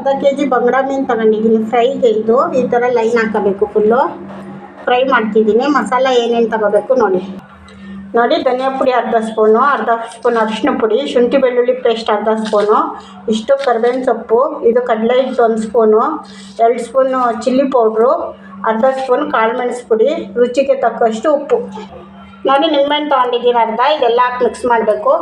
ಅರ್ಧ kg ಬಂಗಡ ಮೀನು ತಗೊಂಡಿದ್ದೀನಿ ಫ್ರೈಗೆ. ಇದು ಈ ಥರ ಲೈನ್ ಹಾಕಬೇಕು, ಫುಲ್ಲು ಫ್ರೈ ಮಾಡ್ತಿದ್ದೀನಿ. ಮಸಾಲ ಏನೇನು ತಗೋಬೇಕು ನೋಡಿ. ಧನಿಯಾ ಪುಡಿ ಅರ್ಧ ಸ್ಪೂನು ಅರಿಶಿನ ಪುಡಿ, ಶುಂಠಿ ಬೆಳ್ಳುಳ್ಳಿ ಪೇಸ್ಟ್ ಅರ್ಧ ಸ್ಪೂನು, ಇಷ್ಟು ಕರಿಬೇವಿನ ಸೊಪ್ಪು, ಇದು ಕಡಲೆ ಹಿಟ್ಟು 1 ಸ್ಪೂನು, 2 ಸ್ಪೂನು ಚಿಲ್ಲಿ ಪೌಡ್ರು, ಅರ್ಧ ಸ್ಪೂನ್ ಕಾಳುಮೆಣಸು ಪುಡಿ, ರುಚಿಗೆ ತಕ್ಕಷ್ಟು ಉಪ್ಪು. ನೋಡಿ ನಿಂಬೆಹಣ್ಣು ತೊಗೊಂಡಿದ್ದೀನಿ ಅರ್ಧ. ಇದೆಲ್ಲ ಹಾಕಿ ಮಿಕ್ಸ್ ಮಾಡಬೇಕು.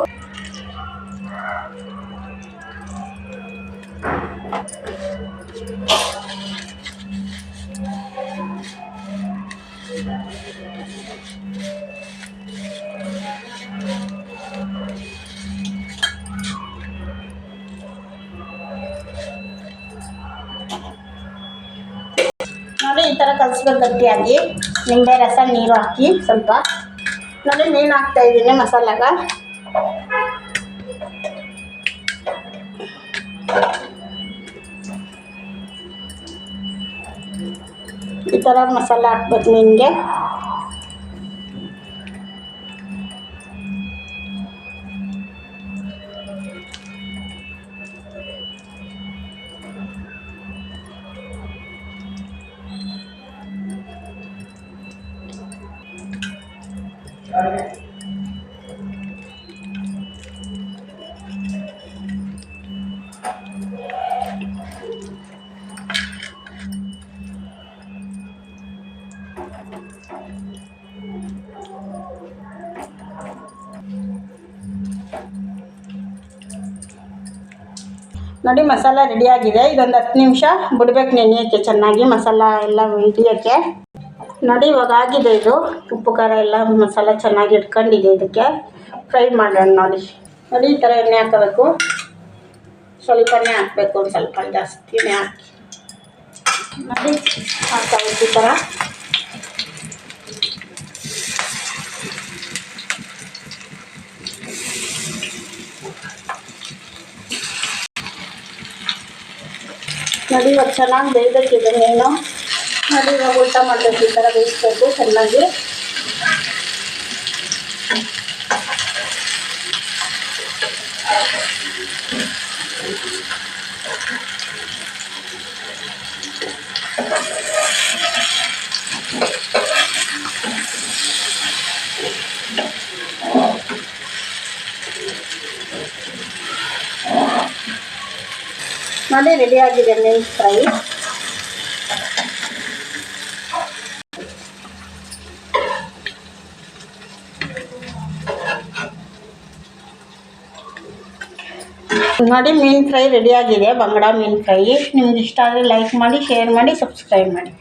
ನೋಡಿ ಈ ಥರ ಕಲಿಸ್ಬೇಕು ಗಟ್ಟಿಯಾಗಿ. ನಿಂಬೆ ರಸ, ನೀರು ಹಾಕಿ ಸ್ವಲ್ಪ. ನೋಡಿ ಮೀನು ಹಾಕ್ತಾಯಿದ್ದೀನಿ ಮಸಾಲಾಗ. ಈ ಥರ ಮಸಾಲ ಹಾಕ್ಬೇಕು ಮೀನಿಗೆ. ನೋಡಿ ಮಸಾಲ ರೆಡಿಯಾಗಿದೆ. ಇದೊಂದು 10 ನಿಮಿಷ ಬಿಡಬೇಕು ನೆನೆಯೋಕ್ಕೆ, ಚೆನ್ನಾಗಿ ಮಸಾಲ ಎಲ್ಲ ಹಿಡಿಯೋಕ್ಕೆ. ನೋಡಿ ಇವಾಗ ಆಗಿದೆ ಇದು. ಉಪ್ಪು ಖಾರ ಎಲ್ಲ ಮಸಾಲ ಚೆನ್ನಾಗಿ ಇಟ್ಕೊಂಡಿದೆ. ಇದಕ್ಕೆ ಫ್ರೈ ಮಾಡೋಣ. ನೋಡಿ ಈ ಥರ ಎಣ್ಣೆ ಹಾಕಬೇಕು. ಸ್ವಲ್ಪನೇ ಹಾಕಬೇಕು, ಒಂದು ಸ್ವಲ್ಪ ಜಾಸ್ತಿನೇ ಹಾಕಿ. ನೋಡಿ ಹಾಕಬೇಕು ಈ ಥರ. ನೋಡಿ ಇವಾಗ ಚೆನ್ನಾಗಿ ಬೇಯಬೇಕಿದೆ ಮೀನು. ನೋಡಿ ಇವಾಗ ಊಟ ಮಾಡಬೇಕು. ಈ ಥರ ಬೇಯಿಸ್ಬೇಕು ಚೆನ್ನಾಗಿ. ನೋಡಿ ರೆಡಿಯಾಗಿದೆ ಮೀನು ಫ್ರೈ. ನೋಡಿ ಮೀನು ಫ್ರೈ ರೆಡಿಯಾಗಿದೆ, ಬಂಗಡ ಮೀನು ಫ್ರೈ. ನಿಮ್ಗೆ ಇಷ್ಟ ಆದರೆ ಲೈಕ್ ಮಾಡಿ, ಶೇರ್ ಮಾಡಿ, ಸಬ್ಸ್ಕ್ರೈಬ್ ಮಾಡಿ.